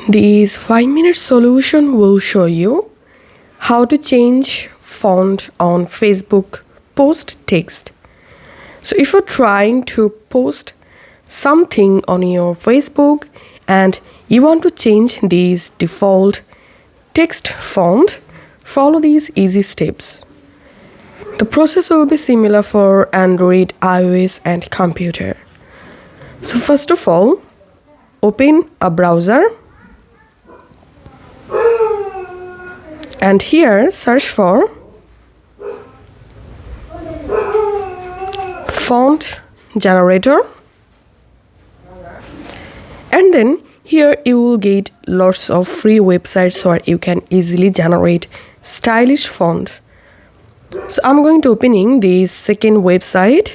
This 5-minute solution will show you how to change font on Facebook post text. So if you're trying to post something on your Facebook and you want to change this default text font, follow these easy steps. The process will be similar for Android, iOS and computer. So first of all, open a browser and here search for font generator, and then here you will get lots of free websites where you can easily generate stylish font. So I'm going to opening the second website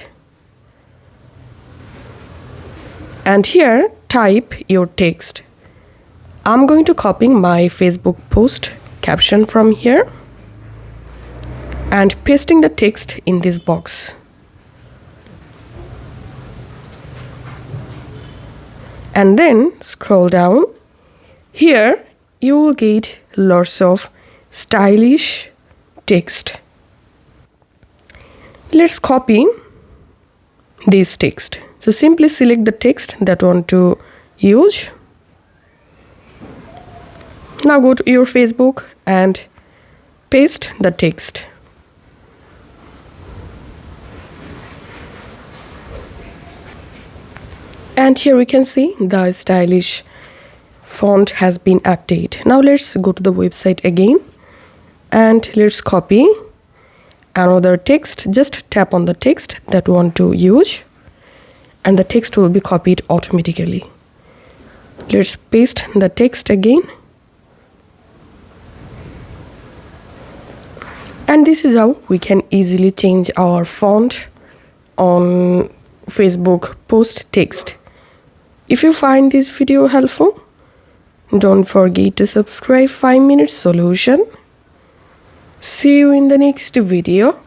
and here type your text. I'm going to copy my Facebook post caption from here and pasting the text in this box. And then scroll down. Here you will get lots of stylish text. Let's copy this text. So simply select the text that you want to use. Now go to your Facebook and paste the text. And here we can see the stylish font has been added. Now let's go to the website again and let's copy another text. Just tap on the text that you want to use and the text will be copied automatically. Let's paste the text again. And this is how we can easily change our font on Facebook post text. If you find this video helpful, don't forget to subscribe 5-minute solution. See you in the next video.